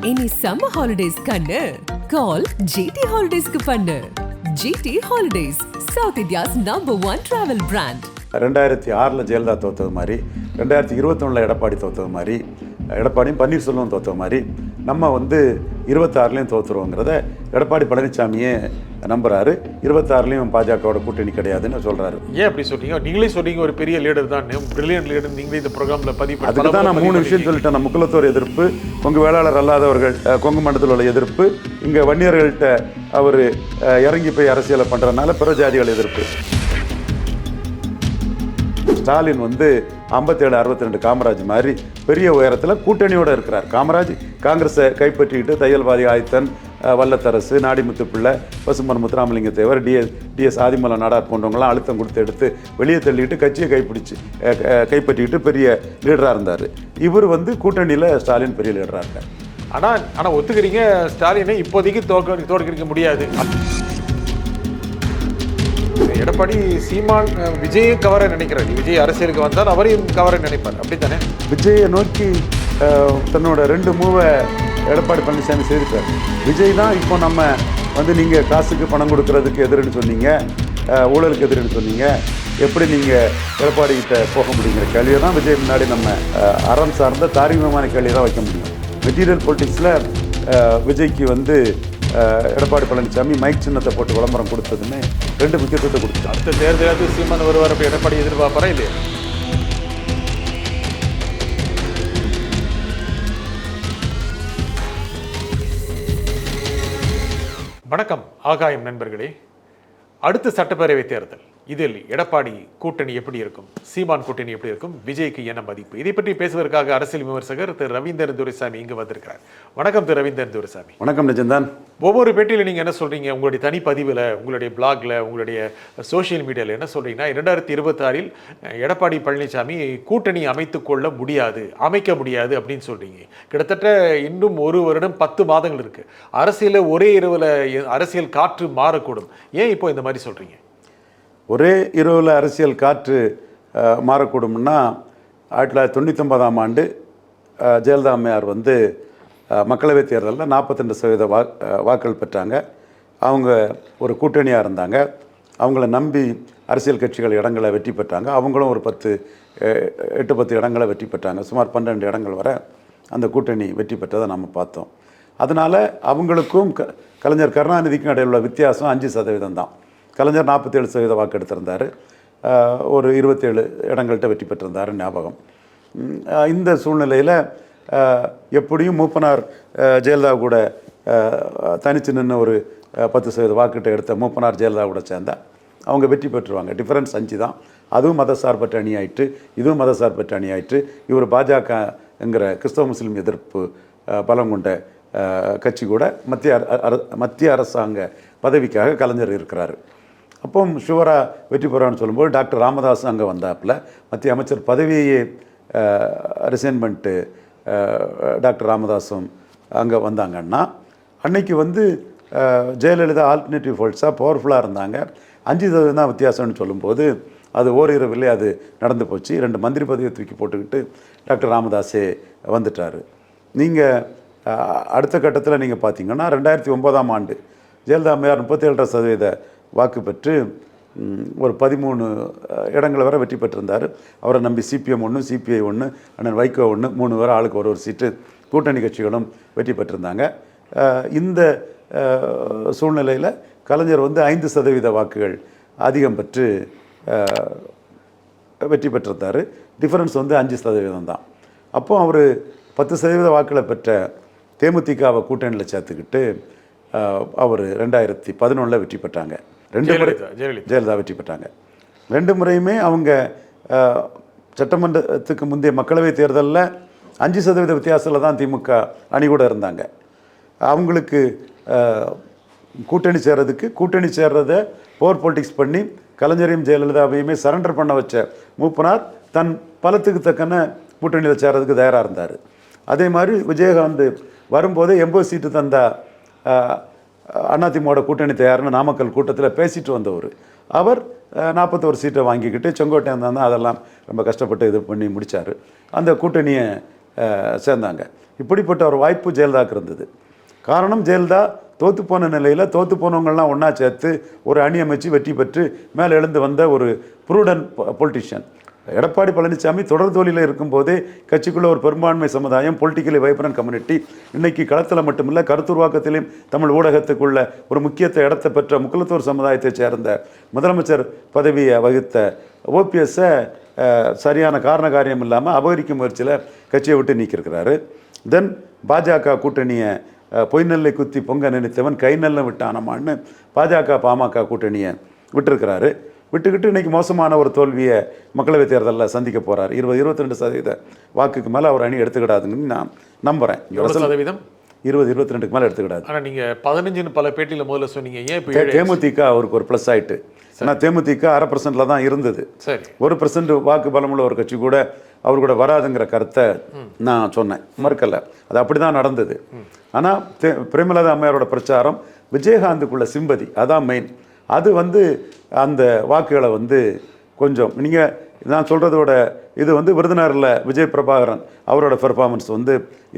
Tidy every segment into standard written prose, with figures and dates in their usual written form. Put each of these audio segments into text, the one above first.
இனி summer holidays கண்ணு கால் GT ஹாலிடேஸ்க்கு பண்ணு. GT holidays, south India's #1 travel brand. 2006 Jayalalithaa தோத்தது மாதிரி, 2021 எடப்பாடி தோத்தது மாதிரி, எடப்பாடியும் பன்னீர்செல்வம் தோத்த மாதிரி நம்ம 26லையும் தோற்றுருவோங்கிறத எடப்பாடி பழனிசாமியே நம்புறாரு. 26லையும் பாஜகவோட கூட்டணி கிடையாதுன்னு சொல்றாரு. ஏன் அப்படி சொல்றீங்க? நீங்களே சொல்றீங்க ஒரு பெரிய லீடர் தான், பிரில்லியன்ட் லீடர். நீங்களே இந்த ப்ரோக்ராம்ல பதிவு அதுக்கு தான் நான் 3 விஷயம் சொல்லிட்டேன். நம்ம முக்குலத்தோர் எதிர்ப்பு, கொங்கு வேளாளர் அல்லாதவர்கள் கொங்கு மண்டலத்தில் உள்ள எதிர்ப்பு, இங்கே வன்னியர்கள்ட்ட அவர் இறங்கி போய் அரசியலை பண்ணுறதுனால பிற ஜாதிகள் எதிர்ப்பு. ஸ்டாலின் 57, 62 காமராஜ் மாதிரி பெரிய உயரத்தில் கூட்டணியோடு இருக்கிறார். காமராஜ் காங்கிரஸை கைப்பற்றிக்கிட்டு தையல்வாதி ஆதித்தன், வல்லத்தரசு, நாடிமுத்து பிள்ளை, பசும்பொன் முத்துராமலிங்க தேவர், டிஎஸ் ஆதிமூல நாடார் போன்றவங்களாம் அழுத்தம் கொடுத்து எடுத்து வெளியே தள்ளிக்கிட்டு கட்சியை கைப்பற்றிக்கிட்டு பெரிய லீடராக இருந்தார். இவர் கூட்டணியில் ஸ்டாலின் பெரிய லீடராக இருக்கார். ஆனால் ஒத்துக்கிறீங்க, ஸ்டாலினை இப்போதைக்கு தோற்கடிக்க முடியாது. எடப்பாடி சீமான் விஜயை கவர நினைக்கிறார். விஜய் அரசியலுக்கு வந்தால் அவரையும் கவர நினைப்பார், அப்படித்தானே? விஜயை நோக்கி தன்னோட 2 மூவை எடப்பாடி பழனிசாமி செய்திருக்கார். விஜய் தான் இப்போ நம்ம நீங்கள் காசுக்கு பணம் கொடுக்கறதுக்கு எதிர்ன்னு சொன்னீங்க, ஊழலுக்கு எதிர்ன்னு சொன்னீங்க, எப்படி நீங்கள் எடப்பாடி கிட்ட போக முடியுங்கிற கேள்வியை தான் விஜய் முன்னாடி நம்ம அறம் சார்ந்த தாரிகமான கேள்வியை தான் வைக்க முடியும். மெட்டீரியல் பொலிட்டிக்ஸில் விஜய்க்கு எடப்பாடி பழனிசாமி மைக் சின்னத்தை போட்டு விளம்பரம் கொடுத்ததுன்னு 2 முக்கியத்துவத்தை கொடுத்தாரு. அடுத்த தேர்தலாவது சீமான் வருவார், அப்போ எடப்பாடி எதிர்பார்ப்பாரா இல்லையா? வணக்கம் ஆகாயம் நண்பர்களே. அடுத்த சட்டப்பேரவை தேர்தல், இதில் எடப்பாடி கூட்டணி எப்படி இருக்கும், சீமான் கூட்டணி எப்படி இருக்கும், விஜய்க்கு என்ன மதிப்பு, இதை பற்றி பேசுவதற்காக அரசியல் விமர்சகர் திரு ரவீந்திரன் துரைசாமி இங்கு வந்திருக்கிறார். வணக்கம் திரு ரவீந்திரன் துரைசாமி. வணக்கம் நிஜந்தான். ஒவ்வொரு பேட்டியில் நீங்கள் என்ன சொல்கிறீங்க, உங்களுடைய தனிப்பதிவில், உங்களுடைய பிளாகில், உங்களுடைய சோஷியல் மீடியாவில் என்ன சொல்கிறீங்கன்னா, 2026 எடப்பாடி பழனிசாமி கூட்டணி அமைக்க முடியாது அப்படின்னு சொல்கிறீங்க. கிட்டத்தட்ட இன்னும் 1 வருடம் 10 மாதங்கள் இருக்குது. அரசியலில் ஒரே இரவில் அரசியல் காற்று மாறக்கூடும். ஏன் இப்போ இந்த மாதிரி சொல்கிறீங்க? ஒரே இரவில் அரசியல் காற்று மாறக்கூடும்னா, 1999ஆம் ஆண்டு ஜெயலலிதா அம்மையார் மக்களவைத் தேர்தலில் 42% வாக்குகள் பெற்றாங்க. அவங்க ஒரு கூட்டணியாக இருந்தாங்க. அவங்கள நம்பி அரசியல் கட்சிகள் இடங்களை வெற்றி பெற்றாங்க. அவங்களும் ஒரு 8-10 இடங்களை வெற்றி பெற்றாங்க. சுமார் 12 இடங்கள் வரை அந்த கூட்டணி வெற்றி பெற்றதை நம்ம பார்த்தோம். அதனால் அவங்களுக்கும் கலைஞர் கருணாநிதிக்கும் இடையில் உள்ள வித்தியாசம் 5% தான். கலைஞர் 47% வாக்கு எடுத்திருந்தார், ஒரு 27 இடங்கள்கிட்ட வெற்றி பெற்றிருந்தார் ஞாபகம். இந்த சூழ்நிலையில் எப்படியும் மூப்பனார் ஜெயலலிதா கூட தனிச்சு நின்று ஒரு 10% வாக்கிட்ட எடுத்த மூப்பனார் ஜெயலலிதா கூட சேர்ந்தால் அவங்க வெற்றி பெற்றுருவாங்க. டிஃபரன்ஸ் 5 தான். அதுவும் மதசார்பற்ற அணி ஆயிற்று, இதுவும் மதசார்பற்ற அணி ஆயிற்று. இவர் பாஜகங்கிற கிறிஸ்தவ முஸ்லீம் எதிர்ப்பு பலம் கொண்ட கட்சி கூட மத்திய அரசாங்க பதவிக்காக கலைஞர் இருக்கிறார். அப்போ ஷுவராக வெற்றி பெறுவான்னு சொல்லும்போது டாக்டர் ராமதாஸ் அங்கே வந்தாப்புல மத்திய அமைச்சர் பதவியே ரிசைன் பண்ணிட்டு டாக்டர் ராமதாஸும் அங்கே வந்தாங்கன்னா, அன்னைக்கு ஜெயலலிதா ஆல்டர்னேட்டிவ் ஃபோல்ஸாக பவர்ஃபுல்லாக இருந்தாங்க. 5% தான் வித்தியாசம்னு சொல்லும்போது அது ஓரிரவில்லை அது நடந்து போச்சு. 2 மந்திரி பதவியை தூக்கி போட்டுக்கிட்டு டாக்டர் ராமதாஸே வந்துட்டார். நீங்கள் அடுத்த கட்டத்தில் நீங்கள் பார்த்தீங்கன்னா 2009ஆம் ஆண்டு ஜெயலலிதா அம்மையார் 37% வாக்கு பெற்று ஒரு 13 இடங்களை வரை வெற்றி பெற்றிருந்தார். அவரை நம்பி சிபிஎம் 1, சிபிஐ 1, அண்ணன் வைகோ 1, 3 பேர் ஆளுக்கு ஒரு சீட்டு கூட்டணி கட்சிகளும் வெற்றி பெற்றிருந்தாங்க. இந்த சூழ்நிலையில் கலைஞர் 5% வாக்குகள் அதிகம் பெற்று வெற்றி பெற்றிருந்தார். டிஃபரன்ஸ் 5% தான். அப்போது அவர் 10% வாக்குகளை பெற்ற தேமுதிகவை கூட்டணியில் சேர்த்துக்கிட்டு அவர் 2011 வெற்றி பெற்றாங்க. 2 முறை ஜெயலலிதா வெற்றி பெற்றாங்க. 2 முறையுமே அவங்க சட்டமன்றத்துக்கு முந்தைய மக்களவைத் தேர்தலில் 5% வித்தியாசத்தில் தான் திமுக அணி கூட இருந்தாங்க. அவங்களுக்கு கூட்டணி சேர்றதை போர் பொலிட்டிக்ஸ் பண்ணி கலைஞரையும் ஜெயலலிதாவையுமே சரண்டர் பண்ண வச்ச மூப்பனார் தன் பலத்துக்கு தக்கன கூட்டணியில் சேர்றதுக்கு தயாராக இருந்தார். அதே மாதிரி விஜயகாந்த் வரும்போதே 80 சீட்டு தந்தா அதிமுக கூட்டணி தயார்னு நாமக்கல் கூட்டத்தில் பேசிட்டு வந்தவர். அவர் 41 சீட்டை வாங்கிக்கிட்டு செங்கோட்டையன் தான் அதெல்லாம் ரொம்ப கஷ்டப்பட்டு இது பண்ணி முடித்தார். அந்த கூட்டணியை சேர்ந்தாங்க. இப்படிப்பட்ட ஒரு வாய்ப்பு ஜெயலலிதாவுக்கு இருந்தது. காரணம், ஜெயலலிதா தோற்று போன நிலையில் தோற்று போனவங்கள்லாம் ஒன்றா சேர்த்து ஒரு அணி அமைச்சு வெற்றி பெற்று மேலே எழுந்து வந்த ஒரு ப்ரூடன் பொலிட்டிஷியன். எடப்பாடி பழனிசாமி தொடர் தோல்வியில் இருக்கும்போதே கட்சிக்குள்ள ஒரு பெரும்பான்மை சமுதாயம், பொலிட்டிக்கலி வைப்ரண்ட் கம்யூனிட்டி, இன்னைக்கு களத்தில் மட்டுமில்லை கருத்துருவாக்கத்திலையும் தமிழ் ஊடகத்துக்குள்ள ஒரு முக்கியத்தை இடத்தை பெற்ற முக்குலத்தோர் சமுதாயத்தை சேர்ந்த முதலமைச்சர் பதவியை வகித்த ஓபிஎஸ்ஸை சரியான காரண காரியம் இல்லாமல் அபகரிக்கும் முயற்சியில் கட்சியை விட்டு நீக்கியிருக்கிறாரு. தென் பாஜக கூட்டணியை பொய்நெல்லை குத்தி பொங்க நினைத்தவன் கை நல்ல விட்டானமான்னு பாஜக பாமக கூட்டணியை விட்டுருக்கிறாரு. விட்டுக்கிட்டு இன்றைக்கி மோசமான ஒரு தோல்வியை மக்களவைத் தேர்தலில் சந்திக்க போகிறார். 22% வாக்குக்கு மேலே அவர் அணி எடுத்துக்கிடாதுன்னு நான் நம்புகிறேன். 20-22க்கு மேலே எடுத்துக்கிடாது. ஆனால் நீங்கள் 15 பல பேட்டியில் முதல்ல சொன்னீங்க, ஏன் இப்போ தேமுதிக அவருக்கு ஒரு ப்ளஸ் ஆகிட்டு. ஏன்னா தேமுதிக 0.5% தான் இருந்தது. சரி, 1% வாக்கு பலமுள்ள ஒரு கட்சி கூட அவர் கூட வராதுங்கிற கருத்தை நான் சொன்னேன், மறுக்கலை. அது அப்படி தான் நடந்தது. ஆனால் பிரேமலதா அம்மையாரோட பிரச்சாரம், விஜயகாந்துக்குள்ள சிம்பதி, அதான் மெயின். அது அந்த வாக்குகளை கொஞ்சம் நீங்கள் நான் சொல்கிறதோட இது விருதுநகரில் விஜய் பிரபாகரன் அவரோட பெர்ஃபார்மன்ஸ்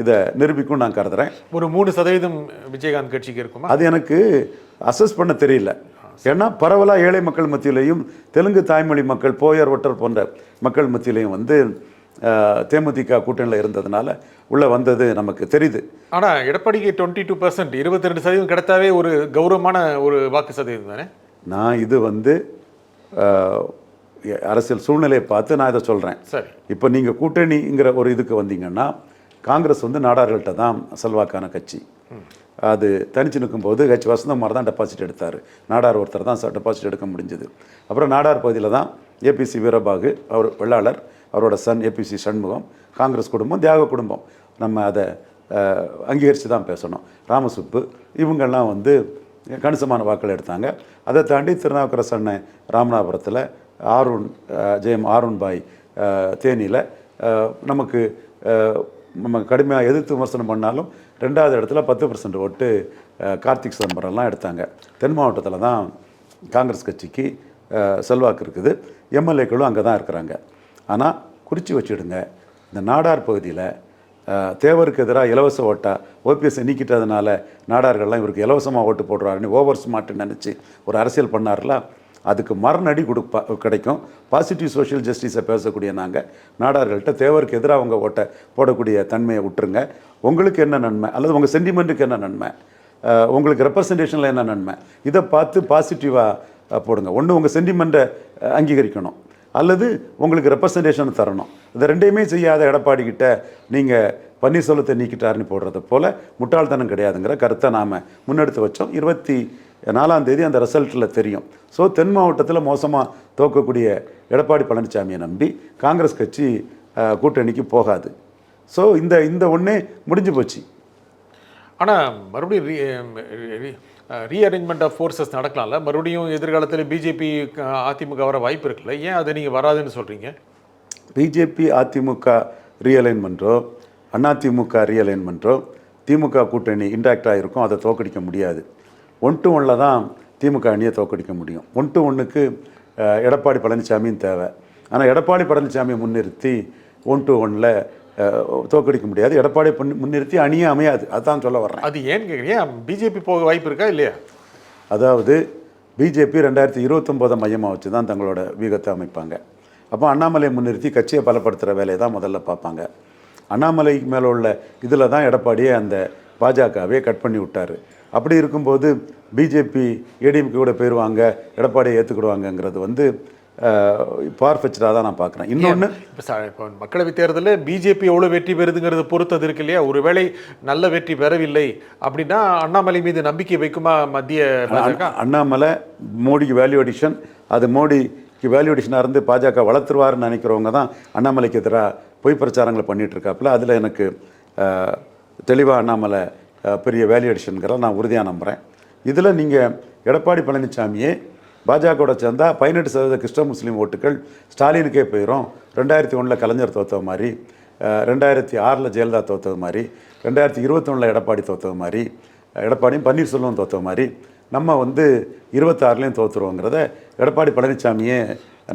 இதை நிரூபிக்கும் நான் கருதுகிறேன். ஒரு 3% விஜயகாந்த் கட்சிக்கு இருக்குமா? அது எனக்கு அசஸ் பண்ண தெரியல. ஏன்னா பரவலாக ஏழை மக்கள் மத்தியிலையும் தெலுங்கு தாய்மொழி மக்கள், போயர் ஒட்டர் போன்ற மக்கள் மத்தியிலையும் தேமுதிக கூட்டணியில் இருந்ததுனால உள்ளே வந்தது நமக்கு தெரியுது. ஆனால் எடப்பாடிக்கு 22%, 22% கிடைத்தாவே ஒரு கௌரவமான ஒரு வாக்கு சதவீதம் தானே. நான் இது அரசியல் சூழ்நிலையை பார்த்து நான் இதை சொல்கிறேன். சரி, இப்போ நீங்கள் கூட்டணிங்கிற ஒரு இதுக்கு வந்தீங்கன்னா, காங்கிரஸ் நாடார்கள்ட்ட தான் செல்வாக்கான கட்சி. அது தனிச்சு நிற்கும்போது வசந்தகுமார் தான் டெபாசிட் எடுத்தார். நாடார் ஒருத்தர் தான் டெபாசிட் எடுக்க முடிஞ்சது. அப்புறம் நாடார் பகுதியில் தான் ஏபிசி வீரபாகு, அவர் வெள்ளாளர், அவரோட சன் ஏபிசி சண்முகம், காங்கிரஸ் குடும்பம், தியாக குடும்பம், நம்ம அதை அங்கீகரித்து தான் பேசணும். ராமசுப்பு இவங்கெல்லாம் கணிசமான வாக்கள் எடுத்தாங்க. அதை தாண்டி திருநாவுக்கரசு அண்ணன் ராமநாதபுரத்தில், ஆரூன் பாய் தேனியில் நமக்கு நம்ம கடுமையாக எதிர்த்து விமர்சனம் பண்ணாலும் 2வது இடத்துல 10% ஓட்டு கார்த்திக் சிதம்பரம்லாம் எடுத்தாங்க. தென் மாவட்டத்தில் தான் காங்கிரஸ் கட்சிக்கு செல்வாக்கு இருக்குது. எம்எல்ஏக்களும் அங்கே தான் இருக்கிறாங்க. ஆனால் குறித்து வச்சுடுங்க, இந்த நாடார் பகுதியில் தேவருக்கு எதிராக இலவச ஓட்டாக ஓபிஎஸ்ஸை நீக்கிட்டதுனால நாடார்கள்லாம் இவருக்கு இலவசமாக ஓட்டு போடுறாருன்னு ஓவர் ஸ்மார்ட்னு நினச்சி ஒரு அரசியல் பண்ணார்ல, அதுக்கு மரணடி கிடைக்கும். பாசிட்டிவ் சோஷியல் ஜஸ்டிஸை பேசக்கூடிய நாங்கள் நாடார்கள்ட்ட தேவருக்கு எதிராக அவங்க ஓட்டை போடக்கூடிய தன்மையை விட்டுருங்க. உங்களுக்கு என்ன நன்மை, அல்லது உங்கள் சென்டிமெண்ட்டுக்கு என்ன நன்மை, உங்களுக்கு ரெப்ரசன்டேஷனில் என்ன நன்மை, இதை பார்த்து பாசிட்டிவாக போடுங்க. ஒன்று உங்கள் சென்டிமெண்ட்டை அங்கீகரிக்கணும், அல்லது உங்களுக்கு ரெப்ரசன்டேஷன் தரணும். இதை ரெண்டையுமே செய்யாத எடப்பாடிக்கிட்ட நீங்கள் பன்னீர்செல்வத்தை நீக்கிட்டாருன்னு போடுறத போல் முட்டாள்தனம் கிடையாதுங்கிற கருத்தை நாம் முன்னெடுத்து வச்சோம். 24ஆம் தேதி அந்த ரிசல்ட்டில் தெரியும். ஸோ தென் மாவட்டத்தில் மோசமாக தோக்கக்கூடிய எடப்பாடி பழனிசாமியை நம்பி காங்கிரஸ் கட்சி கூட்டணிக்கு போகாது. ஸோ இந்த ஒன்றே முடிஞ்சு போச்சு. ஆனால் மறுபடியும் ரீஅரேஞ்ச்மெண்ட் ஆஃப் ஃபோர்ஸஸ் நடக்கலாம்ல, மறுபடியும் எதிர்காலத்தில் பிஜேபி அதிமுக வர வாய்ப்பு இருக்குல்ல, ஏன் அதை நீங்கள் வராதுன்னு சொல்கிறீங்க? பிஜேபி அதிமுக ரீஅலைன்மெண்ட்டோ அதிமுக ரீஅலைன்மெண்ட்டோ திமுக கூட்டணி இன்டாக்டாக இருக்கும், அதை தோக்கடிக்க முடியாது. 1-1 தான் திமுக அணியை தோக்கடிக்க முடியும். 1-1க்கு எடப்பாடி பழனிசாமியும் தேவை. ஆனால் எடப்பாடி பழனிசாமியை முன்னிறுத்தி 1-1 தோக்கடிக்க முடியாது. எடப்பாடி முன்னிறுத்தி அணியே அமையாது. அதுதான் சொல்ல வர்றேன். அது ஏன்னு கேட்குறீங்க? பிஜேபி போக வாய்ப்பு இருக்கா இல்லையா? அதாவது பிஜேபி 2029 மையமாக வச்சு தான் தங்களோட வீகத்தை அமைப்பாங்க. அப்போ அண்ணாமலையை முன்னிறுத்தி கட்சியை பலப்படுத்துகிற வேலையை தான் முதல்ல பார்ப்பாங்க. அண்ணாமலைக்கு மேலே உள்ள இதில் தான் எடப்பாடியே அந்த பாஜகவே கட் பண்ணி விட்டார். அப்படி இருக்கும்போது பிஜேபி ஏடிஎம்கே கூட போயிடுவாங்க, எடப்பாடியை ஏற்றுக்கிடுவாங்கங்கிறது பார்ஃபெச்சாக தான் நான் பார்க்குறேன். இன்னொன்று, இப்போ மக்களவைத் தேர்தலில் பிஜேபி எவ்வளோ வெற்றி பெறுதுங்கிறத பொறுத்தது இருக்கு இல்லையா? ஒருவேளை நல்ல வெற்றி பெறவில்லை அப்படின்னா அண்ணாமலை மீது நம்பிக்கை வைக்குமா மத்திய பாஜக? அண்ணாமலை மோடிக்கு வேல்யூ அடிஷன், அது மோடிக்கு வேல்யூ அடிஷனாக இருந்து பாஜக வளர்த்துருவாருன்னு நினைக்கிறவங்க தான் அண்ணாமலைக்கு எதிராக பொய் பிரச்சாரங்களை பண்ணிகிட்டு இருக்காப்புல. அதில் எனக்கு தெளிவாக அண்ணாமலை பெரிய வேல்யூ அடிஷனுங்கிற நான் உறுதியாக நம்புகிறேன். இதில் நீங்கள் எடப்பாடி பழனிசாமியே பாஜகவோட சேர்ந்தா 18% கிறிஸ்தவ முஸ்லீம் ஓட்டுகள் ஸ்டாலினுக்கே போயிடும். 2001 கலைஞர் தோற்ற மாதிரி, 2006 ஜெயலலிதா தோற்றது மாதிரி, 2021 எடப்பாடி தோற்றது மாதிரி, எடப்பாடியும் பன்னீர்செல்வம் தோற்ற மாதிரி நம்ம 26லையும் தோற்றுருவோங்கிறத எடப்பாடி பழனிசாமியே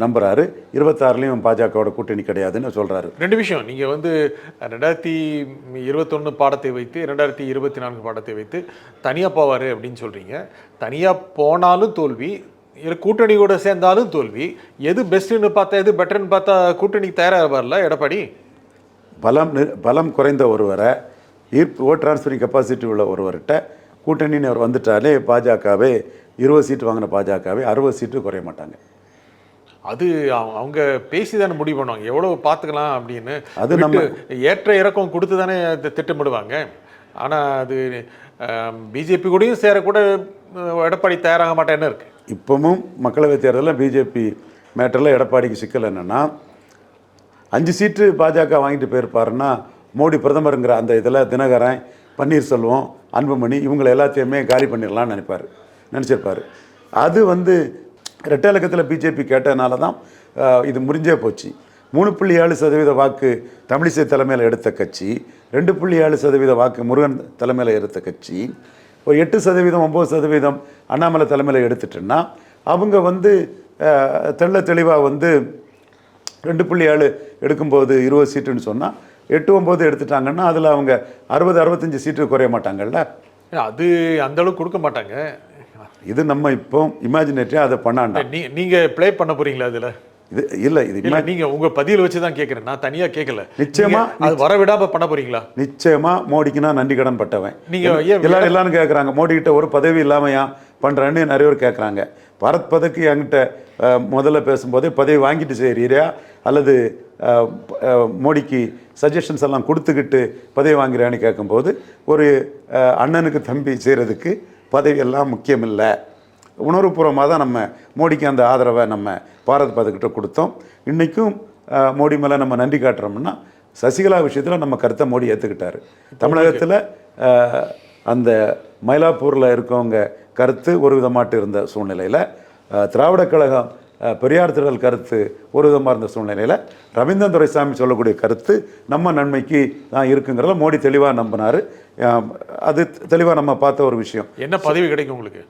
நம்புறாரு. 26லையும் பாஜகவோட கூட்டணி கிடையாதுன்னு சொல்றாரு. 2 விஷயம். நீங்க வந்து 2021 பாடத்தை வைத்து 2024 பாடத்தை வைத்து தனியா போவாரு அப்படின்னு சொல்றீங்க. தனியா போனாலும் தோல்வி, கூட்டணி கூட சேர்ந்தாலும் தோல்வி. எது பெஸ்ட்னு பார்த்தா எது பெட்டர்னு பார்த்தா கூட்டணிக்கு தயாராக வரல எடப்பாடி. பலம் குறைந்த ஒருவரை ஓட் டிரான்ஸ்ஃபரிங் கெப்பாசிட்டி உள்ள ஒருவர்கிட்ட கூட்டணின்னு அவர் வந்துட்டாலே பாஜகவே 20 சீட்டு வாங்கின பாஜகவே 60 சீட்டு குறைய மாட்டாங்க. அது அவங்க பேசி தானே முடிவு பண்ணுவாங்க எவ்வளவு பார்த்துக்கலாம் அப்படின்னு. அது நம்ம ஏற்ற இறக்கம் கொடுத்து தானே திட்டமிடுவாங்க. ஆனால் அது பிஜேபி கூடயும் சேரக்கூட எடப்பாடி தயாராக மாட்டேன்னு இருக்கு. இப்போவும் மக்களவைத் தேர்தலில் பிஜேபி மேட்டரில் எடப்பாடிக்கு சிக்கல் என்னென்னா 5 சீட்டு பாஜக வாங்கிட்டு போயிருப்பாருன்னா மோடி பிரதமருங்கிற அந்த இதில் தினகரன், பன்னீர்செல்வம், அன்புமணி இவங்களை எல்லாத்தையுமே காலி பண்ணிடலாம்னு நினச்சிருப்பார். அது வந்து ரெட்டை இலக்கத்தில் பிஜேபி கேட்டதுனால தான் இது முறிஞ்சே போச்சு. 3.7% வாக்கு தமிழிசை தலைமையில் எடுத்த கட்சி, 2.7% வாக்கு முருகன் தலைமையில் எடுத்த கட்சி, ஒரு 8%, 9% அண்ணாமலை தலைமையில் எடுத்துட்டுன்னா அவங்க வந்து தெளிவாக வந்து 2.7 எடுக்கும்போது 20 சீட்டுன்னு சொன்னால் 8-9 எடுத்துட்டாங்கன்னா அதில் அவங்க 60-65 சீட்டு குறைய மாட்டாங்கல்ல. அது அந்த அளவுக்கு கொடுக்க மாட்டாங்க. இது நம்ம இப்போ இமேஜினேட்டரியாக அதை பண்ணாண்டா. நீங்கள் ப்ளே பண்ண போகிறீங்களா அதில்? இது இல்லை, இது நீங்கள் உங்கள் பதிவில் வச்சு தான் கேட்குறேன், நான் தனியாக கேட்கல. நிச்சயமாக அது வரவிடாமல் பண்ண போகிறீங்களா? நிச்சயமாக மோடிக்கு நான் நன்றி கடன் பட்டவன். நீங்கள் எல்லாரும் கேட்குறாங்க மோடி கிட்ட ஒரு பதவி இல்லாமையா பண்ணுறேன்னு நிறைய பேர் கேட்குறாங்க. பாரத் பதக்கு என்கிட்ட முதல்ல பேசும்போதே பதவி வாங்கிட்டு செய்கிறீரா அல்லது மோடிக்கு சஜஷன்ஸ் எல்லாம் கொடுத்துக்கிட்டு பதவி வாங்குறான்னு கேட்கும்போது ஒரு அண்ணனுக்கு தம்பி செய்கிறதுக்கு பதவி எல்லாம் முக்கியம் இல்லை, உணர்வுபூர்வமாக தான் நம்ம மோடிக்கு அந்த ஆதரவை நம்ம பாரத் பதக்கிட்ட கொடுத்தோம். இன்றைக்கும் மோடி மேலே நம்ம நன்றி காட்டுறோம்னா சசிகலா விஷயத்தில் நம்ம கருத்தை மோடி ஏற்றுக்கிட்டார். தமிழகத்தில் அந்த மயிலாப்பூரில் இருக்கவங்க கருத்து ஒரு விதமாட்டு இருந்த சூழ்நிலையில், திராவிட கழகம் பெரியார் திடல் கருத்து ஒரு விதமாக இருந்த சூழ்நிலையில் ரவீந்திரன் துரைசாமி சொல்லக்கூடிய கருத்து நம்ம நன்மைக்கு தான் இருக்குங்கிறத மோடி தெளிவாக நம்பினார். அது தெளிவாக நம்ம பார்த்த ஒரு விஷயம். என்ன பதவி கிடைக்கும் உங்களுக்கு?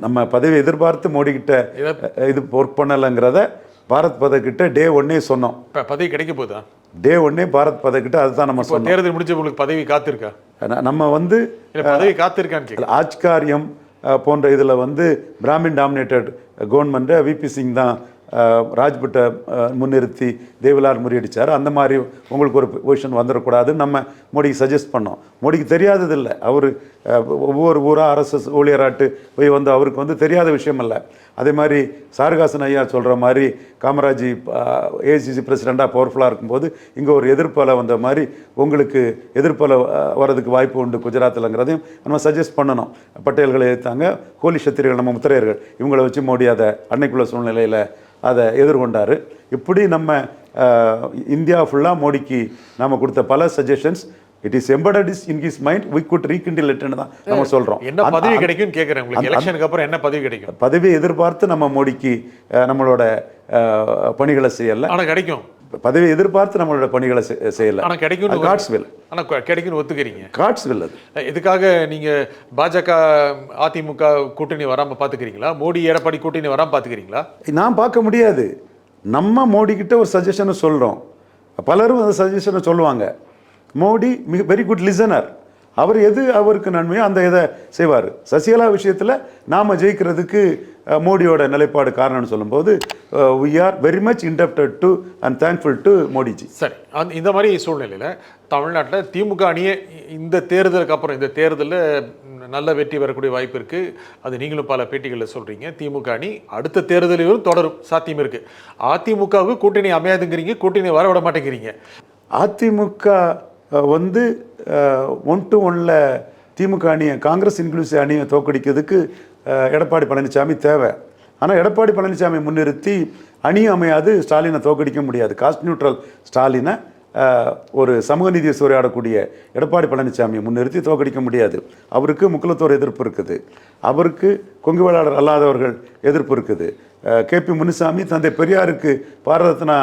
நம்ம பதவி எதிர்பார்த்து மோடிக்கிட்ட இது ஒர்க் பண்ணலைங்கிறத பாரத் பதக்கிட்ட டே 1 சொன்னோம். பதவி கிடைக்க போதா? டே 1 பாரத் பதக்கிட்ட அதுதான் நம்ம சொன்னோம். தேர்தல் முடிஞ்ச உங்களுக்கு பதவி காத்திருக்கா? நம்ம வந்து பதவி காத்திருக்கான்னு ஆட்சிக்காரியம் போன்ற இதில் வந்து பிராமின் டாமினேட்டட் கவர்மெண்ட்டை விபி சிங் தான் ராஜ்பட்டை முன்னிறுத்தி தேவலார் முறியடித்தார். அந்த மாதிரி உங்களுக்கு ஒரு பொசிஷன் வந்துடக்கூடாதுன்னு நம்ம மோடிக்கு சஜஸ்ட் பண்ணோம். மோடிக்கு தெரியாதது இல்லை, அவர் ஒவ்வொரு ஊராக RSS ஊழியராட்டு போய் வந்து அவருக்கு வந்து தெரியாத விஷயம் இல்லை. அதே மாதிரி சாருகாசன் ஐயா சொல்கிற மாதிரி காமராஜ் ஏசிசி பிரசிடெண்ட்டாக பவர்ஃபுல்லாக இருக்கும்போது இங்கே ஒரு எதிர்ப்பலை வந்த மாதிரி உங்களுக்கு எதிர்ப்பலை வர்றதுக்கு வாய்ப்பு உண்டு குஜராத்தில்ங்கிறதையும் நம்ம சஜஸ்ட் பண்ணணும். பட்டேல்களை ஏற்றாங்க, ஹோலி சத்திரிகள் நம்ம முத்திரையர்கள் இவங்களை வச்சு மோடி அதை அன்னைக்குள்ள சூழ்நிலையில் அதை எதிர்கொண்டார். இப்படி நம்ம இந்தியா ஃபுல்லாக மோடிக்கு நாம் கொடுத்த பல suggestions it is embedded in his mind we could rekindle இட்னு தான் நம்ம சொல்கிறோம். என்ன பதவி கிடைக்கும்னு கேட்குறேன் உங்களுக்கு. எலெக்ஷனுக்கு அப்புறம் என்ன பதவி கிடைக்கும்? பதவியை எதிர்பார்த்து நம்ம மோடிக்கு நம்மளோட பணிகளை செய்யலை, ஆனால் கிடைக்கும். பதவி எதிர்பார்த்து நம்மளோட பணிகளை செய்யலை, ஆனால் கிடைக்கும். காட்ஸ் வில், ஆனால் கிடைக்கும்னு ஒத்துக்கிறீங்க? God's will. அது இதுக்காக நீங்கள் பாஜக அதிமுக கூட்டணி வராமல் பார்த்துக்கிறீங்களா? மோடி எடப்பாடி கூட்டணி வராமல் பார்த்துக்கிறீங்களா? நான் பார்க்க முடியாது. நம்ம மோடிக்கிட்ட ஒரு சஜஷனை சொல்கிறோம், பலரும் அந்த சஜஷனை சொல்லுவாங்க. மோடி மிக வெரி குட் லிசனர். அவர் எது அவருக்கு நன்மையோ அந்த இதை செய்வார். சசிகலா விஷயத்தில் நாம் ஜெயிக்கிறதுக்கு மோடியோட நிலைப்பாடு காரணம்னு சொல்லும்போது we are very much indebted to and thankful to Modiji. சரி, இந்த மாதிரி சூழ்நிலையில் தமிழ்நாட்டில் திமுக அணியே இந்த தேர்தலுக்கு அப்புறம் இந்த தேர்தலில் நல்ல வெற்றி பெறக்கூடிய வாய்ப்பு இருக்குது. அது நீங்களும் பல பேட்டிகளில் சொல்கிறீங்க. திமுக அணி அடுத்த தேர்தலிலும் தொடரும் சாத்தியம் இருக்குது. அதிமுகவுக்கு கூட்டணி அமையாதுங்கிறீங்க, கூட்டணி வர விட மாட்டேங்கிறீங்க. அதிமுக வந்து 1-1 திமுக அணியை காங்கிரஸ் இன்க்ளூசிவ் அணியை தோக்கடிக்கிறதுக்கு எடப்பாடி பழனிசாமி தேவை. ஆனால் எடப்பாடி பழனிசாமி முன்னிறுத்தி அணி அமையாது, ஸ்டாலினை தோக்கடிக்க முடியாது. காஸ்ட் நியூட்ரல் ஸ்டாலினை ஒரு சமூக நீதியை சூறையாடக்கூடிய எடப்பாடி பழனிசாமியை முன்னிறுத்தி தோற்கடிக்க முடியாது. அவருக்கு முக்குலத்தோர் எதிர்ப்பு இருக்குது, அவருக்கு கொங்கு வேளாளர் அல்லாதவர்கள் எதிர்ப்பு இருக்குது. கேபி முனுசாமி தந்தை பெரியாருக்கு பாரத ரத்னா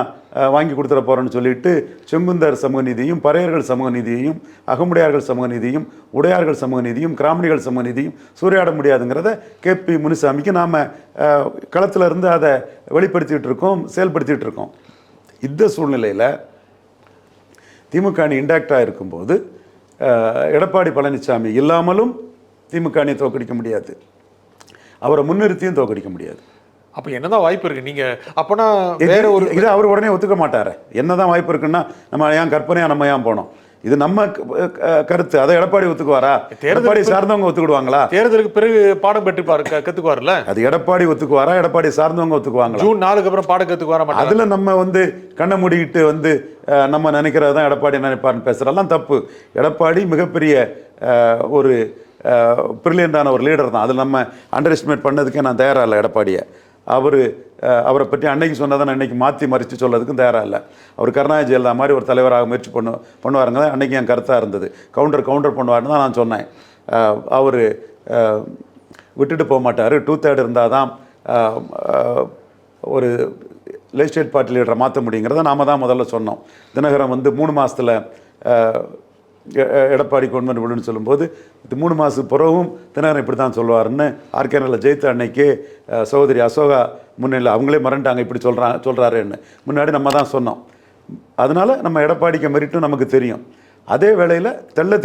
வாங்கி கொடுத்துட போகிறோன்னு சொல்லிட்டு செங்குந்தர் சமூக நீதியும், பறையர்கள் சமூக நீதியையும், அகமுடையார்கள் சமூக நீதியும், உடையார்கள் சமூக நீதியும், கிராமணிகள் சமூக நீதியும் சூறையாட முடியாதுங்கிறத கேபி முனுசாமிக்கு நாம் களத்தில் இருந்து அதை வெளிப்படுத்திகிட்டு இருக்கோம், செயல்படுத்திகிட்டு இருக்கோம். இந்த சூழ்நிலையில் திமுக அணி இன்டாக்டாக இருக்கும்போது எடப்பாடி பழனிசாமி இல்லாமலும் திமுக அணியை தோற்கடிக்க முடியாது, அவரை முன்னிறுத்தியும் தோற்கடிக்க முடியாது. அப்போ என்னதான் வாய்ப்பு இருக்கு? நீங்க அப்பனா வேற ஒரு இதை அவர் உடனே ஒத்துக்க மாட்டாரு. என்னதான் வாய்ப்பு இருக்குன்னா நம்ம ஏன் கற்பனையா நம்ம ஏன் போனோம்? இது நம்ம கருத்து, அதை எடப்பாடி ஒத்துக்குவாரா? எடப்பாடி சார்ந்தவங்க ஒத்துக்கிடுவாங்களா? தேர்தலுக்கு பிறகு பாடம் பெற்று கத்துக்குவார்ல, அது எடப்பாடி ஒத்துக்குவாரா? எடப்பாடி சார்ந்தவங்க ஒத்துக்குவாங்களா? ஜூன் 4க்கு அப்புறம் பாடம் கத்துக்குவாரா? அதுல நம்ம கண்ணை மூடிக்கிட்டு நம்ம நினைக்கிறதான் எடப்பாடி நினைப்பாருன்னு பேசுறதெல்லாம் தப்பு. எடப்பாடி மிகப்பெரிய ஒரு பிரில்லியண்டான ஒரு லீடர் தான். அதில் நம்ம அண்டர் எஸ்டிமேட் பண்ணதுக்கே நான் தயாராக இல்லை எடப்பாடியை. அவரை பற்றி அன்னைக்கு சொன்னதை நான் அன்னைக்கு மாற்றி மறித்து சொல்லதுக்கும் தயாராக இல்லை. அவர் கருணாநிதி ஜெயலலிதா மாதிரி ஒரு தலைவராக முயற்சி பண்ணுவாருங்க தான் அன்றைக்கி என் கருத்தாக இருந்தது. கவுண்டர் பண்ணுவாருன்னு தான் நான் சொன்னேன். அவர் விட்டுட்டு போக மாட்டார். 2/3 இருந்தால் தான் ஒரு லெஜிஸ்லேட்டிவ் பார்ட்டி லீடரை மாற்ற முடியுங்கிறத நாம் தான் முதல்ல சொன்னோம். தினகரன் 3 மாதத்தில் எடப்பாடி கொண்டு விடுன்னு சொல்லும்போது இது 3 மாதத்துக்கு பிறகும் தினகரன் இப்படி தான் சொல்லுவாருன்னு ஆர்கேனலில் ஜெயித்த அன்னைக்கு சகோதரி அசோகா முன்னிலை அவங்களே மறந்துட்டாங்க, இப்படி சொல்கிறாருன்னு முன்னாடி நம்ம தான் சொன்னோம். அதனால் நம்ம எடப்பாடிக்கு மெரிட்டும் நமக்கு தெரியும். அதே வேளையில்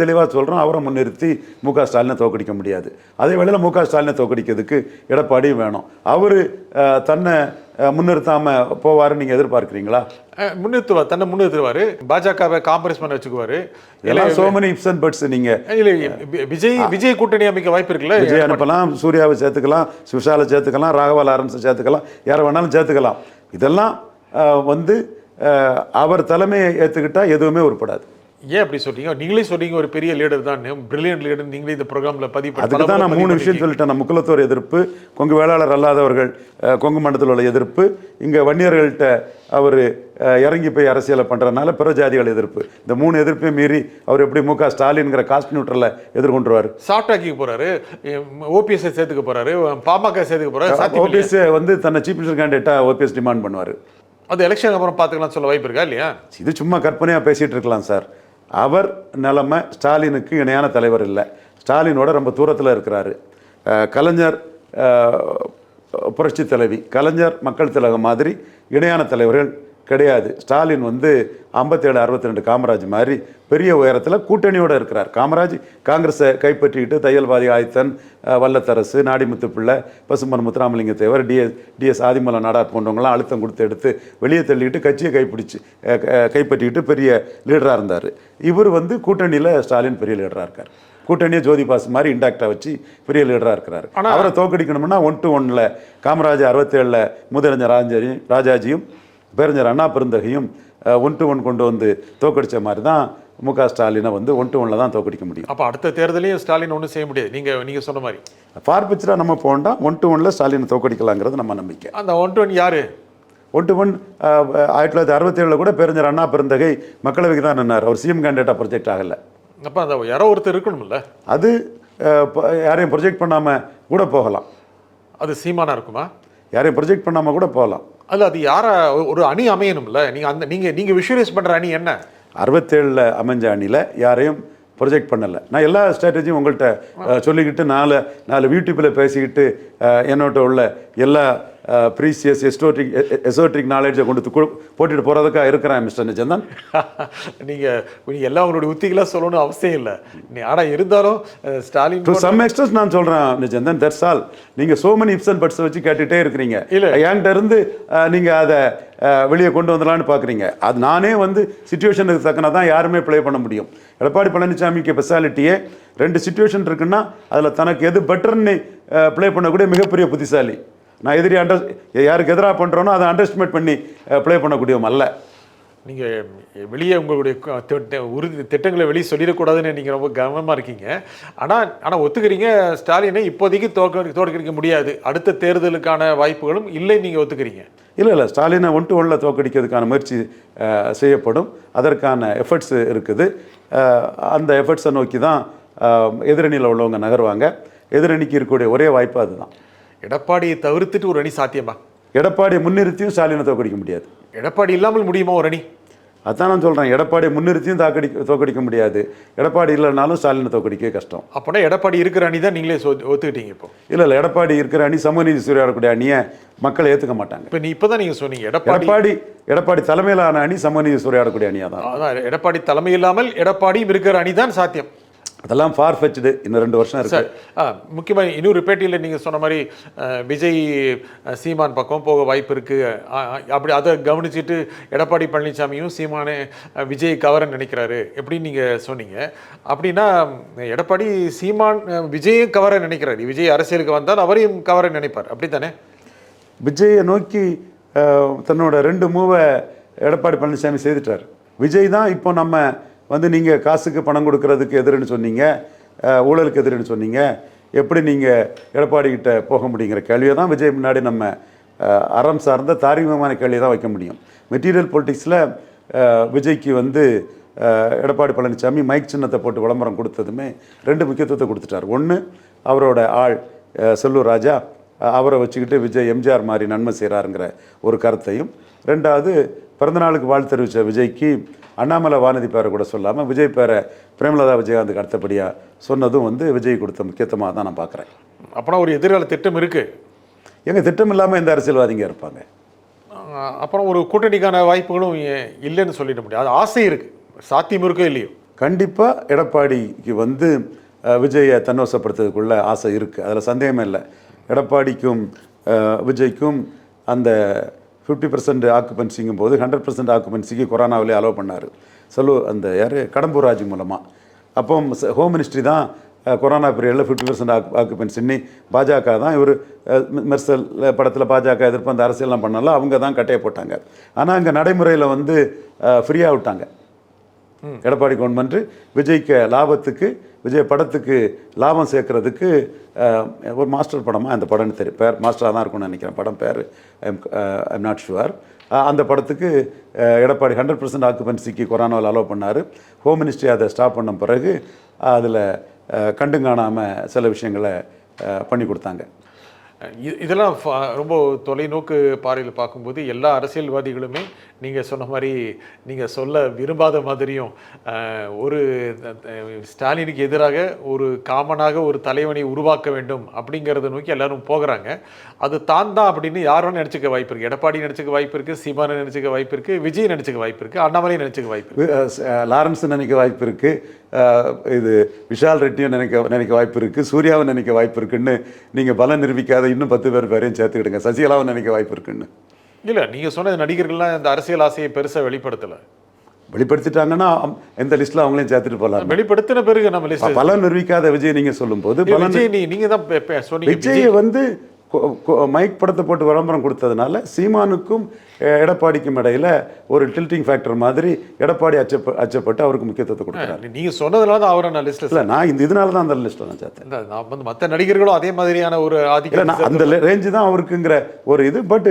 தெளிவாக சொல்கிறோம், அவரை முன்னிறுத்தி மு.க. ஸ்டாலினை தோற்கடிக்க முடியாது. அதே வேளையில் மு.க. ஸ்டாலினை தோற்கடிக்கிறதுக்கு எடப்பாடியும் வேணும். அவர் தன்னை முன்னிறுத்தாமல் போவாருன்னு நீங்கள் எதிர்பார்க்குறீங்களா? தன்னை முன்னிறுத்துவார், பாஜகவை காம்ப்ரமைஸ் பண்ண வச்சுக்குவார். எல்லாம் so many ifs and puts. நீங்கள் விஜய் கூட்டணி அமைக்க வாய்ப்பு இருக்குல்ல? விஜய் அனுப்பலாம், சூர்யாவை சேர்த்துக்கலாம், சிவசாலை சேர்த்துக்கலாம், ராகவா லாரன்ஸை சேர்த்துக்கலாம், யாரை வேணாலும் சேர்த்துக்கலாம். இதெல்லாம் அவர் தலைமையை ஏற்றுக்கிட்டால் எதுவுமே உருப்படாது. ஏன் அப்படி சொல்றீங்க? நீங்களே சொல்றீங்க ஒரு பெரிய லீடர் தான், பிரில்லியன்ட் லீடர். நீங்களே இந்த ப்ரோக்ராமில் பதிவு அதுக்கு தான் நான் 3 விஷயம் சொல்லிட்டேன். நான் முக்குலத்தோர் எதிர்ப்பு, கொங்கு வேளாளர் அல்லாதவர்கள் கொங்கு மண்டலத்தில் உள்ள எதிர்ப்பு, இங்கே வன்னியர்கள்ட்ட அவர் இறங்கி போய் அரசியலை பண்ணுறதுனால பிற ஜாதிகள் எதிர்ப்பு. இந்த 3 எதிர்ப்பையும் மீறி அவர் எப்படி மு.க. ஸ்டாலின்ங்கிற காஸ்ட் நியூட்ரலை எதிர்கொண்டுருவார்? சாஃப்ட் ஆக்கிக்க போறாரு, ஓபிஎஸ் சேர்த்துக்க போறாரு, பாமக சேர்த்துக்க போறாரு. ஓபிஎஸ் தன்னை சீஃப் மினிஸ்டர் கேண்டிடேட்டாக ஓபிஎஸ் டிமாண்ட் பண்ணுவார். அது எலெக்ஷன் அப்புறம் பார்த்துக்கலாம் சொல்ல வாய்ப்பு இருக்கா இல்லையா? இது சும்மா கற்பனையாக பேசிகிட்டு இருக்கலாம் சார். அவர் நிலைமை ஸ்டாலினுக்கு இணையான தலைவர் இல்லை. ஸ்டாலினோட ரொம்ப தூரத்தில் இருக்கிறாரு. கலைஞர் புரட்சி தலைவி, கலைஞர் மக்கள் திலகம் மாதிரி இணையான தலைவர்கள் கிடையாது. ஸ்டாலின் 57-62 காமராஜ் மாதிரி பெரிய உயரத்தில் கூட்டணியோடு இருக்கிறார். காமராஜ் காங்கிரஸை கைப்பற்றிக்கிட்டு தையல்வாதி ஆயத்தன், வல்லத்தரசு, நாடிமுத்து பிள்ளை, பசும்பன் முத்துராமலிங்க தேவர், டிஎஸ் ஆதிமலை நாடார் போன்றவங்களாம் அழுத்தம் கொடுத்து எடுத்து வெளியே தள்ளிட்டு கட்சியை கைப்பற்றிக்கிட்டு பெரிய லீடராக இருந்தார். இவர் கூட்டணியில் ஸ்டாலின் பெரிய லீடராக இருக்கார். கூட்டணியை ஜோதி பாஸ் மாதிரி இன்டாக்டாக வச்சு பெரிய லீடராக இருக்கிறார். அவரை தோற்கடிக்கணும்னா 1-to-1 காமராஜ் 67 முதலமைச்சர் ராஜாஜியும் பேரறிஞர் அண்ணா பெருந்தகையும் 1-to-1 கொண்டு தோற்கடித்த மாதிரி தான் மு.க. ஸ்டாலினை 1-to-1 தான் தோற்கடிக்க முடியும். அப்போ அடுத்த தேர்தலையும் ஸ்டாலின் ஒன்றும் செய்ய முடியாது. நீங்கள் சொன்ன மாதிரி ஃபார்பிச்சராக நம்ம போண்டா 1-to-1 ஸ்டாலினை தோற்கடிக்கலாங்கிறது நம்ம நம்பிக்கை. அந்த 1-to-1 யார்? 1-to-1 1967 கூட பேரறிஞர் அண்ணா பெருந்தகை மக்களவைக்கு தான் நின்னார். அவர் சிஎம் கேண்டிடேட்டாக ப்ரொஜெக்ட் ஆகலை. அப்போ அந்த யாரோ ஒருத்தர் இருக்கணும்ல. அது யாரையும் ப்ரொஜெக்ட் பண்ணாமல் கூட போகலாம். அது சீமானா இருக்குமா? யாரையும் ப்ரொஜெக்ட் பண்ணாமல் கூட போகலாம். அல்ல, அது யாரை ஒரு அணி அமையணும்ல. நீங்கள் விஷுவலைஸ் பண்ணுற அணி என்ன? 67 அமைஞ்ச அணியில் யாரையும் ப்ரொஜெக்ட் பண்ணலை. நான் எல்லா ஸ்ட்ராட்டஜியும் உங்கள்கிட்ட சொல்லிக்கிட்டு 4 யூடியூப்பில் பேசிக்கிட்டு என்னோட உள்ள எல்லா ப்ரீசியஸ் எசோட்ரிக் நாலேஜை கொண்டு போட்டுட்டு போகிறதுக்காக இருக்கிறேன் மிஸ்டர் நிஜந்தன். நீங்கள் எல்லாம் உங்களுடைய உத்திகளாக சொல்லணும்னு அவசியம் இல்லை. ஆனால் இருந்தாலும் ஸ்டாலின் டு சம் எக்ஸ்டென்ட் நான் சொல்கிறேன் நிஜந்தன், தட்ஸ் ஆல். நீங்கள் சோ மெனி இப்ஸ் அண்ட் பட்ஸை வச்சு கேட்டுகிட்டே இருக்கிறீங்க. இல்லை, என்கிட்ட இருந்து நீங்கள் அதை வெளியே கொண்டு வந்துடலான்னு பார்க்குறீங்க. அது நானே சிச்சுவேஷனுக்கு தக்கன தான் யாருமே ப்ளே பண்ண முடியும். எடப்பாடி பழனிசாமிக்கு ஸ்பெஷாலிட்டியே 2 சிச்சுவேஷன் இருக்குன்னா அதில் தனக்கு எது பெட்டர்ன்னு ப்ளே பண்ணக்கூடிய மிகப்பெரிய புத்திசாலி. நான் யாருக்கு எதிராக பண்ணுறோனோ அதை அண்டர்ஸ்டிமேட் பண்ணி ப்ளே பண்ணக்கூடியவன் அல்ல. நீங்கள் வெளியே உங்களுடைய உறுதி திட்டங்களை வெளியே சொல்லிடக்கூடாதுன்னு நீங்கள் ரொம்ப கவனமாக இருக்கீங்க. ஆனால் ஒத்துக்கிறீங்க ஸ்டாலினை இப்போதைக்கு தோற்கடிக்க முடியாது, அடுத்த தேர்தலுக்கான வாய்ப்புகளும் இல்லை, நீங்கள் ஒத்துக்கிறீங்க? இல்லை, ஸ்டாலினை 1-1 தோற்கடிக்கிறதுக்கான முயற்சி செய்யப்படும், அதற்கான எஃபர்ட்ஸ் இருக்குது. அந்த எஃபர்ட்ஸை நோக்கி தான் எதிரணியில் உள்ளவங்க நகருவாங்க. எதிரணிக்கு இருக்கக்கூடிய ஒரே வாய்ப்பு அதுதான். எடப்பாடியை தவிர்த்துட்டு ஒரு அணி சாத்தியமா? எடப்பாடியை முன்னிறுத்தியும் ஸ்டாலினை தோற்கடிக்க முடியாது. எடப்பாடி இல்லாமல் முடியுமா ஒரு அணி? அதான் நான் சொல்கிறேன், எடப்பாடியை முன்னிறுத்தியும் தோற்கடிக்க முடியாது, எடப்பாடி இல்லைனாலும் ஸ்டாலினை தோற்கடிக்க கஷ்டம். அப்போனா எடப்பாடி இருக்கிற அணி தான் நீங்களே ஒத்துக்கிட்டீங்க இப்போ? இல்லை, எடப்பாடி இருக்கிற அணி சமூகநீதி சூறையாடக்கூடிய அணியை மக்கள் ஏற்றுக்க மாட்டாங்க. இப்போ தான் நீங்கள் சொன்னீங்க எடப்பாடி தலைமையிலான அணி சமூகநீதி சூறையாடக்கூடிய அணியாக தான். அதான் எடப்பாடி தலைமை இல்லாமல் எடப்பாடியும் இருக்கிற அணி தான் சாத்தியம். அதெல்லாம் ஃபார் ஃபெச்டு, இன்னும் 2 வருஷம் இருக்கு. முக்கியமாக இன்னொரு பேட்டியில் நீங்கள் சொன்ன மாதிரி விஜய் சீமான் பக்கம் போக வாய்ப்பு இருக்குது, அப்படி அதை கவனிச்சுட்டு எடப்பாடி பழனிசாமியும் சீமானே விஜய் கவர நினைக்கிறாரு எப்படின்னு நீங்கள் சொன்னீங்க. அப்படின்னா எடப்பாடி சீமான் விஜயும் கவர நினைக்கிறாரு, விஜய் அரசியலுக்கு வந்தால் அவரையும் கவர நினைப்பார், அப்படி தானே? விஜயை நோக்கி தன்னோட 2 மூவை எடப்பாடி பழனிசாமி செய்துட்டார். விஜய் தான் இப்போ நம்ம நீங்கள் காசுக்கு பணம் கொடுக்கறதுக்கு எதிர்ன்னு சொன்னீங்க, ஊழலுக்கு எதிர்ன்னு சொன்னீங்க, எப்படி நீங்கள் எடப்பாடி கிட்ட போக முடியுங்கிற கேள்வியை தான் விஜய் முன்னாடி நம்ம அறம் சார்ந்த தாரிகமான கேள்வியை தான் வைக்க முடியும். மெட்டீரியல் பொலிட்டிக்ஸில் விஜய்க்கு எடப்பாடி பழனிசாமி மைக் சின்னத்தை போட்டு விளம்பரம் கொடுத்ததுமே 2 முக்கியத்துவத்தை கொடுத்துட்டார். ஒன்று, அவரோட ஆள் செல்லூர் ராஜா, அவரை வச்சுக்கிட்டு விஜய் எம்ஜிஆர் மாதிரி நன்மை செய்கிறாருங்கிற ஒரு கருத்தையும், 2வது பிறந்தநாளுக்கு வாழ்த்து தெரிவித்த விஜய்க்கு அண்ணாமலை வானதி பேரை கூட சொல்லாமல் விஜய் பேரை பிரேமலதா விஜயகாந்துக்கு அடுத்தபடியாக சொன்னதும் விஜய் கொடுத்த முக்கியத்துவமாக தான் நான் பார்க்குறேன். அப்புறம் ஒரு எதிர்கால திட்டம் இருக்குது. எங்கள் திட்டம் இல்லாமல் எந்த அரசியல்வாதிங்க இருப்பாங்க? அப்புறம் ஒரு கூட்டணிக்கான வாய்ப்புகளும் இல்லைன்னு சொல்லிட முடியாது, அது ஆசை இருக்குது, சாத்தியம் இருக்கோ இல்லையோ? கண்டிப்பாக எடப்பாடிக்கு விஜயை தன்வசப்படுத்துறதுக்குள்ள ஆசை இருக்குது, அதில் சந்தேகமே இல்லை. எடப்பாடிக்கும் விஜய்க்கும் அந்த 50% ஆக்குபென்சிங்கும் போது 100% ஆக்குபென்சிக்கு கொரோனாவிலே அலோவ் பண்ணார் அந்த கடம்பூர் ராஜு மூலமாக. அப்போ ஹோம் மினிஸ்ட்ரி தான் கொரோனா பீரியடில் 50% ஆக்குபென்சின்னு பாஜக தான் மெர்சல் படத்தில் பாஜக எதிர்ப்பு அந்த அரசியல்லாம் பண்ணாலும் அவங்க தான் கட்டையை போட்டாங்க. ஆனால் அங்கே நடைமுறையில் ஃப்ரீயாக விட்டாங்க. எடப்பாடி கவர்மெண்ட் விஜய்க்கு லாபத்துக்கு, விஜய் படத்துக்கு லாபம் சேர்க்கறதுக்கு ஒரு மாஸ்டர் படமாக அந்த படம்னு தெரியும், பேர் மாஸ்டராக தான் இருக்கும்னு நினைக்கிறேன், படம் பேர் ஐம் நாட் ஷுவர். அந்த படத்துக்கு எடப்பாடி 100% ஆக்குபென்சிக்கு கொரோனாவில் அலோவ் பண்ணார். ஹோம் மினிஸ்ட்ரி அதை ஸ்டாப் பண்ண பிறகு அதில் கண்டுங்காணாமல் சில விஷயங்களை பண்ணி கொடுத்தாங்க. இதெல்லாம் ரொம்ப தொலைநோக்கு பார்வையில் பார்க்கும்போது எல்லா அரசியல்வாதிகளுமே நீங்கள் சொன்ன மாதிரி நீங்கள் சொல்ல விரும்பாத மாதிரியும் ஒரு ஸ்டாலினுக்கு எதிராக ஒரு காமனாக ஒரு தலைவனை உருவாக்க வேண்டும் அப்படிங்கிறத நோக்கி எல்லாரும் போகிறாங்க. அது தான் அப்படின்னு யாரும் நினச்சிக்க வாய்ப்பு இருக்குது. எடப்பாடி நினச்சிக்க வாய்ப்பு இருக்குது, சீமானை நினச்சிக்க வாய்ப்பு இருக்குது, விஜய் நினச்சிக்க வாய்ப்பு இருக்குது, அண்ணாமலை நினச்சிக்க வாய்ப்பு இருக்குது, லாரன்ஸ் நினைக்க வாய்ப்பு இருக்குது, இது விஷால் ரெட்டியும் நினைக்க வாய்ப்பு இருக்குது, சூர்யாவும் நினைக்க வாய்ப்பு இருக்குன்னு நீங்கள் பலம் நிரூபிக்காத இன்னும் 10 பேரையும் சேர்த்துக்கிடுங்க, சசிகலாவும் நினைக்க வாய்ப்பு இருக்குன்னு. இல்லை, நீங்கள் சொன்ன நடிகர்கள்லாம் இந்த அரசியல் ஆசையை பெருசாக வெளிப்படுத்திட்டாங்கன்னா எந்த லிஸ்ட்டில் அவங்களையும் சேர்த்துட்டு போகலாம். வெளிப்படுத்தின பிறகு நம்ம லிஸ்ட் பலம் நிரூபிக்காத விஜய் நீங்கள் சொல்லும்போது நீங்கள் தான் சொன்னீங்க. விஜய் மைக் படத்தை போட்டு விளம்பரம் கொடுத்ததுனால சீமானுக்கும் எடப்பாடிக்கும் இடையில ஒரு டில்டிங் ஃபேக்டர் மாதிரி எடப்பாடி அச்சப்பட்டு அவருக்கு முக்கியத்துவத்தை கொடுக்குறாரு. நீங்கள் சொன்னதுனால தான் அவரை நான் லிஸ்ட்டில் இல்லை, நான் இதனால தான் அந்த லிஸ்ட்டில் நான் சேர்த்தேன். நான் மற்ற நடிகர்களும் அதே மாதிரியான ஒரு ஆதிக்கம், அந்த ரேஞ்சு தான் அவருக்குங்கிற ஒரு இது. பட்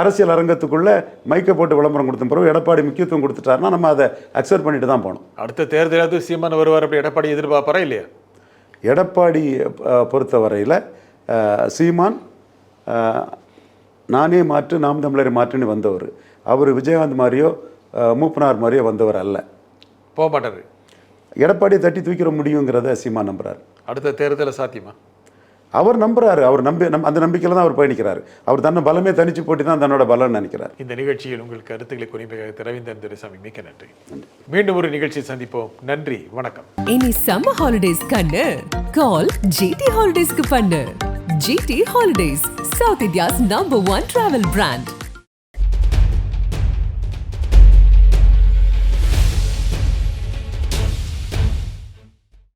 அரசியல் அரங்கத்துக்குள்ள மைக்கை போட்டு விளம்பரம் கொடுத்த பிறகு எடப்பாடி முக்கியத்துவம் கொடுத்துட்டாருன்னா நம்ம அதை அக்செப்ட் பண்ணிட்டு தான் போகணும். அடுத்த தேர்தலாவது சீமான் வருவார் அப்படி எடப்பாடி எதிர்பார்ப்பாரா இல்லையா? எடப்பாடி பொறுத்த வரையில் சீமான் நானே மாற்று நாம் தமிழரை மாற்றுன்னு வந்தவர். அவர் விஜயகாந்த் மாதிரியோ மூப்பனார் மாதிரியோ வந்தவர் அல்ல. போக மாட்டார். எடப்பாடியை தட்டி தூக்கிற முடியுங்கிறத சீமான் நம்புறாரு. அடுத்த தேர்தலில் சாத்தியமா? அவர் நம்புறாரு. அவர் அந்த நம்பிக்கையில் தான் அவர் பயணிக்கிறார். அவர் தன்னை பலமே தனிச்சு போட்டு தான் தன்னோட பலன்னு நினைக்கிறார். இந்த நிகழ்ச்சியில் உங்கள் கருத்துக்களை குறிப்பாக ரவீந்திரன் துரைசாமி மிக்க நன்றி. மீண்டும் ஒரு நிகழ்ச்சி சந்திப்போம். நன்றி, வணக்கம். இனி சம்மர் ஹாலிடேஸ் கண்ணு கால் ஜிடி ஹாலிடேஸ்க்கு பண்ணு. GT Holidays, South India's #1 travel brand.